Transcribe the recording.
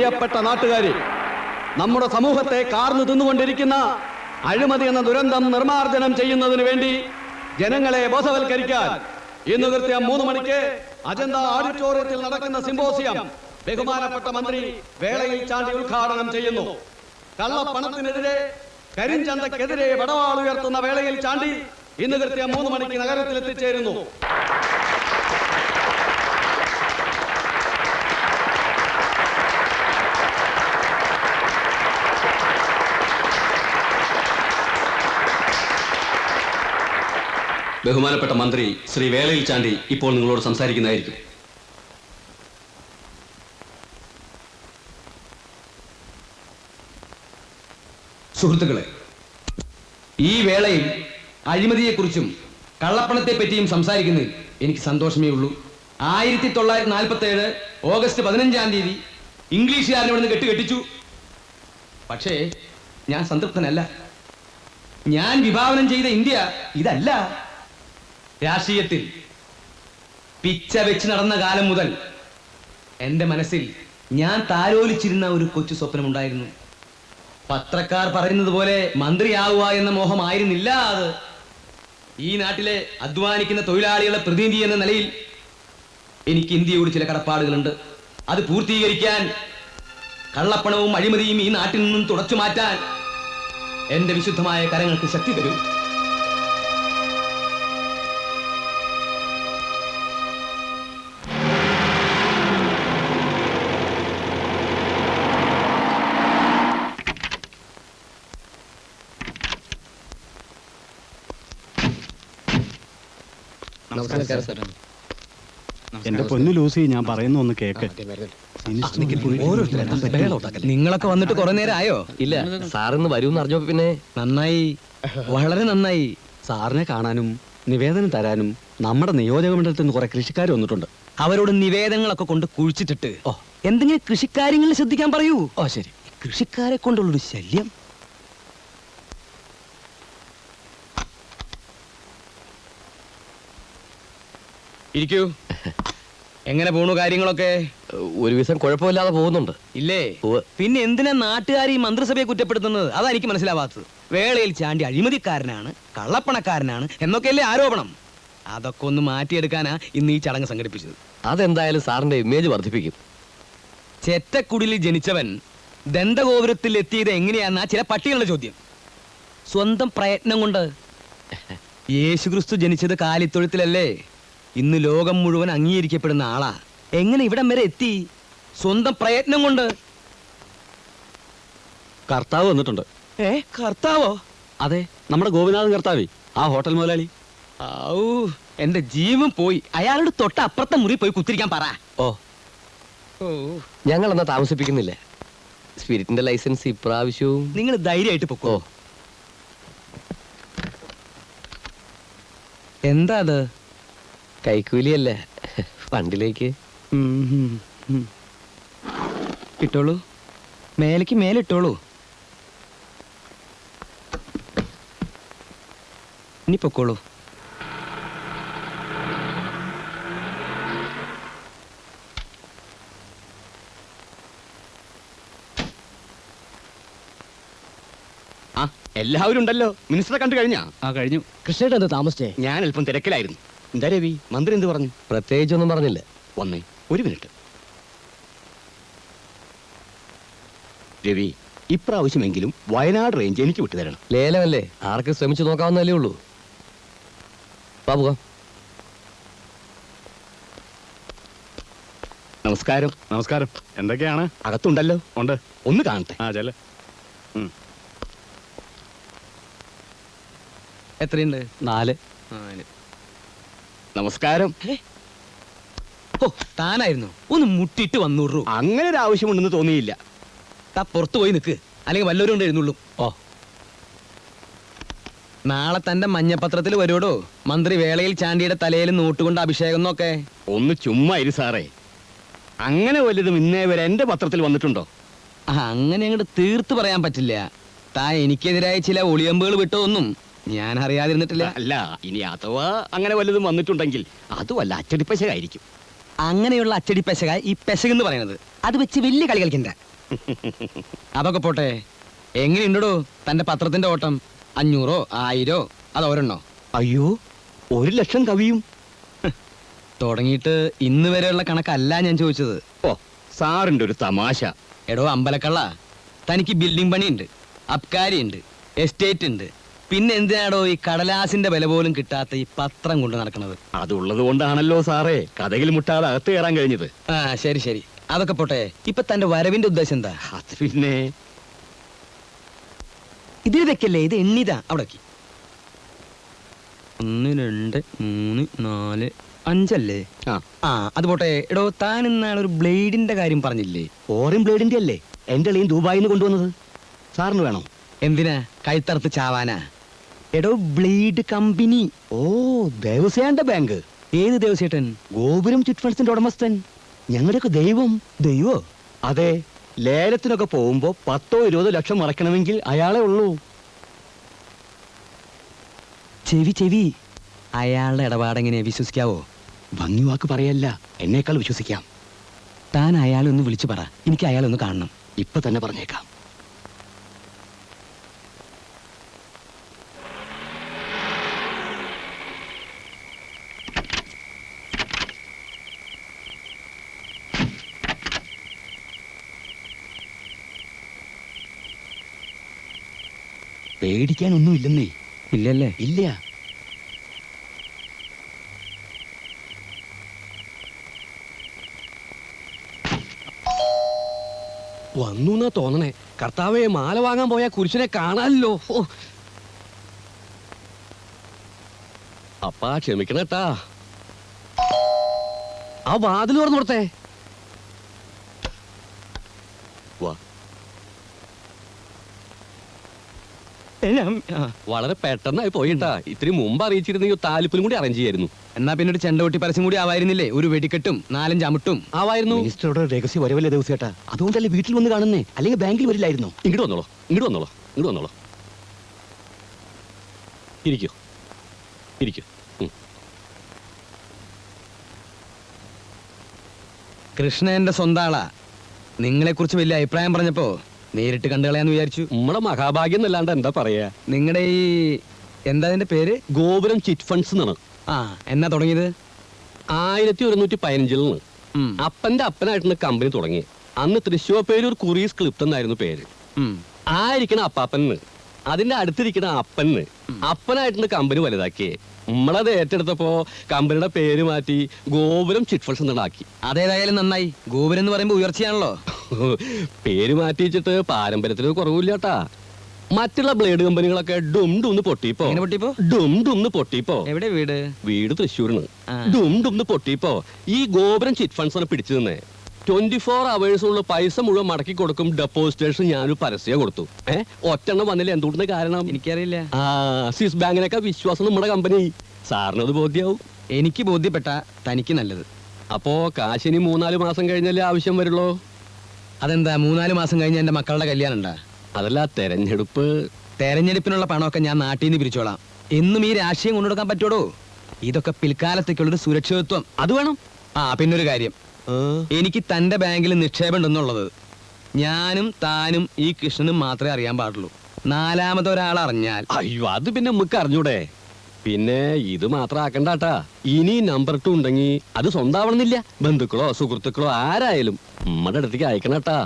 പ്രിയപ്പെട്ട നാട്ടുകാരെ, നമ്മുടെ സമൂഹത്തെ കാർന്നു തിന്നുകൊണ്ടിരിക്കുന്ന അഴിമതി എന്ന ദുരന്തം നിർമ്മാർജ്ജനം ചെയ്യുന്നതിന് വേണ്ടി ജനങ്ങളെ ബോധവൽക്കരിക്കാൻ ഇന്ന് കൃത്യം 3 മണിക്ക് അജന്ത ഓഡിറ്റോറിയത്തിൽ നടക്കുന്ന സിംപോസിയം ബഹുമാനപ്പെട്ട മന്ത്രി വേളയിൽ ചാണ്ടി ഉദ്ഘാടനം ചെയ്യുന്നു. കള്ളപ്പണത്തിനെതിരെ, കരിഞ്ചന്തക്കെതിരെ വടവാൾ ഉയർത്തുന്ന വേളയിൽ ചാണ്ടി ഇന്ന് കൃത്യം 3 മണിക്ക് നഗരത്തിൽ എത്തിച്ചേരുന്നു. ബഹുമാനപ്പെട്ട മന്ത്രി ശ്രീ വേളയിൽ ചാണ്ടി ഇപ്പോൾ നിങ്ങളോട് സംസാരിക്കുന്നതായിരിക്കും. സുഹൃത്തുക്കളെ, ഈ വേളയിൽ അഴിമതിയെക്കുറിച്ചും കള്ളപ്പണത്തെ പറ്റിയും സംസാരിക്കുന്നതിൽ എനിക്ക് സന്തോഷമേ ഉള്ളൂ. 1947 ഓഗസ്റ്റ് 15-ാം തീയതി ഇംഗ്ലീഷുകാരനോട് കെട്ടിച്ചു. പക്ഷേ ഞാൻ സംതൃപ്തനല്ല. ഞാൻ വിഭാവനം ചെയ്ത ഇന്ത്യ ഇതല്ല. രാഷ്ട്രീയത്തിൽ പിച്ച വെച്ച് നടന്ന കാലം മുതൽ എൻ്റെ മനസ്സിൽ ഞാൻ താലോലിച്ചിരുന്ന ഒരു കൊച്ചു സ്വപ്നമുണ്ടായിരുന്നു. പത്രക്കാർ പറയുന്നത് പോലെ മന്ത്രിയാവുക എന്ന മോഹമായിരുന്നില്ല അത്. ഈ നാട്ടിലെ അധ്വാനിക്കുന്ന തൊഴിലാളികളുടെ പ്രതിനിധി എന്ന നിലയിൽ എനിക്ക് ഇന്ത്യയോട് ചില കടപ്പാടുകളുണ്ട്. അത് പൂർത്തീകരിക്കാൻ, കള്ളപ്പണവും അഴിമതിയും ഈ നാട്ടിൽ നിന്നും തുടച്ചു മാറ്റാൻ എന്റെ വിശുദ്ധമായ കരങ്ങൾക്ക് ശക്തി തരൂ. എന്റെ പൊന്നു ലൂസി, ഞാൻ പറയുന്ന ഒന്ന് കേക്ക്. നിങ്ങളൊക്കെ വന്നിട്ട് കുറെ നേരം ആയോ? ഇല്ല, സാറിന്ന് വരൂന്ന് അറിഞ്ഞപ്പോ പിന്നെ നന്നായി, വളരെ നന്നായി. സാറിനെ കാണാനും നിവേദനം തരാനും നമ്മുടെ നിയോജക മണ്ഡലത്തിൽ നിന്ന് കുറെ കൃഷിക്കാർ വന്നിട്ടുണ്ട്. അവരോട് നിവേദനങ്ങളൊക്കെ കൊണ്ട് കുഴിച്ചിട്ടിട്ട് എന്തെങ്കിലും കൃഷിക്കാര്യങ്ങളിൽ ശ്രദ്ധിക്കാൻ പറയൂ. ഓ ശരി. കൃഷിക്കാരെ കൊണ്ടുള്ളൊരു ശല്യം. ഇരിക്കൂ. എങ്ങനെ പോണു കാര്യങ്ങളൊക്കെ? ഒരു ദിവസം കുഴപ്പമില്ലാതെ പോകുന്നുണ്ട്. ഇല്ലേ? പിന്നെ എന്തിനാ നാട്ടുകാർ ഈ മന്ത്രിസഭയെ കുറ്റപ്പെടുത്തുന്നത്? അതാ എനിക്ക് മനസ്സിലാവാത്തത്. വേളയിൽ ചാണ്ടി അഴിമതിക്കാരനാണ്, കള്ളപ്പണക്കാരനാണ് എന്നൊക്കെയല്ലേ ആരോപണം. അതൊക്കെ ഒന്ന് മാറ്റിയെടുക്കാനാ ഇന്ന് ഈ ചടങ്ങ് സംഘടിപ്പിച്ചത്. അതെന്തായാലും സാറിന്റെ ഇമേജ് വർദ്ധിപ്പിക്കും. ചെറ്റക്കുടിലിൽ ജനിച്ചവൻ ദന്തഗോപുരത്തിൽ എത്തിയത് എങ്ങനെയാന്നാ ചില പട്ടികളുടെ ചോദ്യം. സ്വന്തം പ്രയത്നം കൊണ്ട്. യേശുക്രിസ്തു ജനിച്ചത് കാലിത്തൊഴുത്തിലല്ലേ? ഇന്ന് ലോകം മുഴുവൻ അംഗീകരിക്കപ്പെടുന്ന ആളാ. എങ്ങനെ ഇവിടം വരെ എത്തി? സ്വന്തം പ്രയത്നം കൊണ്ട്. കർത്താവ് വന്നിട്ടുണ്ട്. കർത്താവോ? അതെ, നമ്മുടെ ഗോപിനാഥൻ കർത്താവേ, ആ ഹോട്ടൽ മുതലാളി. ഔ, എന്റെ ജീവൻ പോയി. അയാളോട് തൊട്ട് അപ്പുറത്തെ മുറി പോയി കുത്തിരിക്കാൻ പറ. ഓ, ഞങ്ങൾ എന്നാ താമസിപ്പിക്കുന്നില്ല. സ്പിരിറ്റിന്റെ ലൈസൻസ് ഇപ്രാവശ്യവും. നിങ്ങൾ ധൈര്യമായിട്ട് പൊക്കോ. എന്താ അത്? കൈക്കൂലിയല്ല, ഫണ്ടിലേക്ക്. ഇട്ടോളൂ, മേലേക്ക് മേലിട്ടോളൂ. ഇനി പൊക്കോളൂ. എല്ലാവരും ഉണ്ടല്ലോ. മിനിസ്റ്ററെ കണ്ടു കഴിഞ്ഞാ? കഴിഞ്ഞു. കൃഷ്ണയുടെ എന്താ താമസിച്ചേ? ഞാൻ അല്പം തിരക്കിലായിരുന്നു. എന്താ രവി, മന്ത്രി എന്ത് പറഞ്ഞു? പ്രത്യേകിച്ചൊന്നും പറഞ്ഞില്ല. വന്നേ, ഒരു മിനിറ്റ്. രവി, ഇപ്രാവശ്യമെങ്കിലും വയനാട് റേഞ്ച് എനിക്ക് വിട്ടുതരണം. ലേലമല്ലേ, ആർക്ക് ശ്രമിച്ചു നോക്കാവുന്നല്ലേ ഉള്ളൂ. പോകാം. നമസ്കാരം. നമസ്കാരം. എന്തൊക്കെയാണ്? അകത്തുണ്ടല്ലോ. ഉണ്ട്. ഒന്ന് കാണട്ടെ. ആ ചെല്ല. എത്രയുണ്ട്? 4. നമസ്കാരം. ഓ, താനായിരുന്നു. ഒന്ന് മുട്ടിട്ട് വന്നൂറു. അങ്ങനെ ഒരു ആവശ്യമുണ്ടെന്ന് തോന്നിയില്ല. താ പുറത്തു പോയി നിൽക്ക്, അല്ലെങ്കിൽ വല്ലവരും കൊണ്ട് എഴുന്നള്ളും. ഓ, നാളെ തന്റെ മഞ്ഞപത്രത്തിൽ വരുവോടോ മന്ത്രി വേളയിൽ ചാണ്ടിയുടെ തലയിൽ നോട്ടുകൊണ്ട് അഭിഷേകം എന്നൊക്കെ. ഒന്ന് ചുമ്മാ ഇരു സാറേ. അങ്ങനെ വലുതും ഇന്നേ വരെ എന്റെ പത്രത്തിൽ വന്നിട്ടുണ്ടോ? അങ്ങനെ അങ്ങോട്ട് തീർത്ത് പറയാൻ പറ്റില്ല. താ എനിക്കെതിരായ ചില ഒളിയമ്പുകൾ വിട്ടതൊന്നും ഞാൻ അറിയാതിരുന്നിട്ടില്ല. അല്ല, ഇനി അഥവാ അങ്ങനെ വലുതും വന്നിട്ടുണ്ടെങ്കിൽ അതുമല്ല അച്ചടിപ്പശകായിരിക്കും. അങ്ങനെയുള്ള അച്ചടി പെശക ഈ പെശകെന്ന് പറയുന്നത്. അത് വെച്ച് വലിയ കളി കളിക്കണ്ട. അതൊക്കെ പോട്ടെ, എങ്ങനെയുണ്ടോ തന്റെ പത്രത്തിന്റെ ഓട്ടം? 500 1000 അത് ഒരെണ്ണോ? അയ്യോ, 1,00,000 കവിയും. തുടങ്ങിയിട്ട് ഇന്ന് വരെയുള്ള കണക്കല്ല ഞാൻ ചോദിച്ചത്. ഓ, സാറിന്റെ ഒരു തമാശ. എടോ അമ്പലക്കള്ള, തനിക്ക് ബിൽഡിംഗ് പണിയുണ്ട്, അബ്കാരിയുണ്ട്, എസ്റ്റേറ്റ് ഉണ്ട്, പിന്നെ എന്തിനാടോ ഈ കടലാസിന്റെ വില പോലും കിട്ടാത്ത ഈ പത്രം കൊണ്ട് നടക്കുന്നത്? അതുള്ളത് കൊണ്ടാണല്ലോ സാറേ കഥകിൽ മുട്ടാതെ അകത്ത് കയറാൻ കഴിഞ്ഞത്. ആ ശരി ശരി, അതൊക്കെ പോട്ടെ. ഇപ്പൊ തന്റെ വരവിന്റെ ഉദ്ദേശം എന്താ? അത് പിന്നെ ഇതിൽ വെക്കല്ലേ, ഇത് എണ്ണിതാ. അവിടെ 1 2 3 4 5 അല്ലേ? ആ അത് പോട്ടെ. എടോ താൻ ഇന്നാളൊരു ബ്ലേഡിന്റെ കാര്യം പറഞ്ഞില്ലേ? ഫോറിൻ ബ്ലേഡിന്റെ അല്ലേ എന്റെ അളിയൻ ദുബായിൽ നിന്ന് കൊണ്ടുവന്നത്? സാറിന് വേണോ? എന്തിനാ? കഴുത്തറുത്ത് ചാവാനാ? എടോ ബ്ലേഡ് കമ്പനി. ഓ, ദേവസ്യാന്റെ ബാങ്ക്. ഏത് ദേവസ്യേട്ടൻ? ഗോപുരം ചിറ്റ് ഫണ്ട്സിന്റെ ഉടമസ്ഥൻ, ഞങ്ങളുടെയൊക്കെ ദൈവം. ദൈവോ? അതെ, ലേലത്തിനൊക്കെ പോകുമ്പോ 10 20 ലക്ഷം മറക്കണമെങ്കിൽ അയാളെ ഉള്ളൂ. ചെവി അയാളുടെ ഇടപാടെങ്ങനെ വിശ്വസിക്കാവോ? ഭംഗി വാക്ക് പറയല്ല, എന്നേക്കാൾ വിശ്വസിക്കാം. താൻ അയാളെ ഒന്ന് വിളിച്ചു പറ, എനിക്ക് അയാളെ ഒന്ന് കാണണം. ഇപ്പൊ തന്നെ പറഞ്ഞേക്കാം. പേടിക്കാനൊന്നും ഇല്ലെന്നേ. ഇല്ലല്ലേ? ഇല്ല. വന്നു എന്നാ തോന്നണേ. കർത്താവെ, മാല വാങ്ങാൻ പോയ കുരിശനെ കാണാനല്ലോ. അപ്പാ ക്ഷമിക്കണട്ടാ, ആ വാതിൽ തുറന്നു കൊടുത്തേ. വാ. വളരെ പെട്ടെന്നായി പോയിട്ടാ. ഇത്തിരി മുമ്പ് അറിയിച്ചിരുന്നെങ്കിൽ താലിപ്പിലും കൂടി അറേഞ്ച് ചെയ്യായിരുന്നു. എന്നാ പിന്നെ ഒരു ചെണ്ടകൊട്ടി പരസ്യം കൂടി ആവായിരുന്നില്ലേ? ഒരു വെടിക്കെട്ടും 4 അമുട്ടും ആവായിരുന്നു. മിനിസ്റ്ററുടെ രഹസ്യ വരവല്ലേ ദിവസേട്ടാ, അതുകൊണ്ടല്ലേ വീട്ടിൽ വന്ന് കാണുന്നേ, അല്ലെങ്കിൽ ബാങ്കിൽ വരില്ലായിരുന്നോ? ഇങ്ങോട്ട് വന്നോളൂ, ഇങ്ങോട്ട് വന്നോളൂ, ഇങ്ങോട്ട് വന്നോളൂ. ഇരിക്കൂ, ഇരിക്കൂ. കൃഷ്ണന്റെ സ്വന്തം ആളാ. നിങ്ങളെ കുറിച്ച് വലിയ അഭിപ്രായം പറഞ്ഞപ്പോ നേരിട്ട് കണ്ടുകളയാന്ന് വിചാരിച്ചു. നമ്മുടെ മഹാഭാഗ്യം എന്നല്ലാണ്ട് എന്താ പറയാ. നിങ്ങളുടെ ഈ എന്താ അതിന്റെ പേര്? ഗോപുരം ചിറ്റ് ഫണ്ട്സ് എന്നാണ്. ആ, എന്നാ തുടങ്ങിയത്? 1115 ഉം, അപ്പന്റെ അപ്പനായിട്ടാണ് കമ്പനി തുടങ്ങി. അന്ന് തൃശ്ശൂർ പേര് ഒരു കുറീസ് ക്ലിപ്റ്റ് എന്നായിരുന്നു പേര്. ഉം. ആയിരിക്കണ അപ്പാപ്പന്, അതിന്റെ അടുത്തിരിക്കണ അപ്പന്, അപ്പനായിട്ടാണ് കമ്പനി വലുതാക്കി. നമ്മളത് ഏറ്റെടുത്തപ്പോ കമ്പനിയുടെ പേര് മാറ്റി ഗോപുരം ചിറ്റ് ഫണ്ട്സ് എന്നാക്കി. അതേതായാലും നന്നായി. ഗോപുരം എന്ന് പറയുമ്പോ ഉയർച്ചയാണല്ലോ. പേര് മാറ്റി വെച്ചിട്ട് പാരമ്പര്യത്തിന് കുറവില്ലാട്ടാ. മറ്റുള്ള ബ്ലേഡ് കമ്പനികളൊക്കെ ഡുംന്ന് പൊട്ടിപ്പോ എങ്ങനെ പൊട്ടിപ്പോ? ഡുംന്ന് പൊട്ടിപ്പോ. എവിടെ വീട്? വീട് തൃശ്ശൂരിന്. ആ. ഡുംന്ന് പൊട്ടിപ്പോ ഈ ഗോപുരം ചിറ്റ് ഫണ്ട്സ് ആണ് പിടിച്ചു നിന്നേ. 24 അവേഴ്സിനുള്ള പൈസ മുഴുവൻ മടക്കി കൊടുക്കും ഡെപ്പോസിറ്റേഴ്സ് ഞാനൊരു പരസ്യം കൊടുത്തു. ഒറ്റെണ്ണം വന്നില്ല. എന്തുകൊണ്ടെന്ന് കാരണം എനിക്കറിയില്ല. സ്വിസ് ബാങ്കിനൊക്കെ വിശ്വാസം നമ്മുടെ കമ്പനി. സാറിനത് ബോധ്യാവും. എനിക്ക് ബോധ്യപ്പെട്ട തനിക്ക് നല്ലത്. അപ്പോ കാശിനി 3-4 മാസം കഴിഞ്ഞല്ലേ ആവശ്യം വരുള്ളൂ. അതെന്താ 3-4 മാസം കഴിഞ്ഞ എന്റെ മക്കളുടെ കല്യാണം ഉണ്ടാ? അതല്ല, തെരഞ്ഞെടുപ്പ്. തെരഞ്ഞെടുപ്പിനുള്ള പണമൊക്കെ ഞാൻ നാട്ടിൽ നിന്ന് പിരിച്ചോളാം. എന്നും ഈ രാഷ്ട്രീയം കൊണ്ടുകൊടുക്കാൻ പറ്റുമോ? ഇതൊക്കെ പിൽക്കാലത്തേക്കുള്ളൊരു സുരക്ഷിതത്വം അത് വേണം. ആ പിന്നൊരു കാര്യം, എനിക്ക് തന്റെ ബാങ്കിൽ നിക്ഷേപം ഉണ്ടെന്നുള്ളത് ഞാനും താനും ഈ കൃഷ്ണനും മാത്രമേ അറിയാൻ പാടുള്ളൂ. 4ാമത് ഒരാൾ അറിഞ്ഞാൽ അയ്യോ, അത് പിന്നെ നമുക്ക് അറിഞ്ഞൂടെ. പിന്നെ ഇത് മാത്രം ആക്കണ്ടാട്ടാ. ഇനി നമ്പർ 2 ഉണ്ടെങ്കിൽ അത് സ്വന്തമാവണമെന്നില്ല. ബന്ധുക്കളോ സുഹൃത്തുക്കളോ ആരായാലും നമ്മുടെ അടുത്തേക്ക് അയക്കണട്ടാ.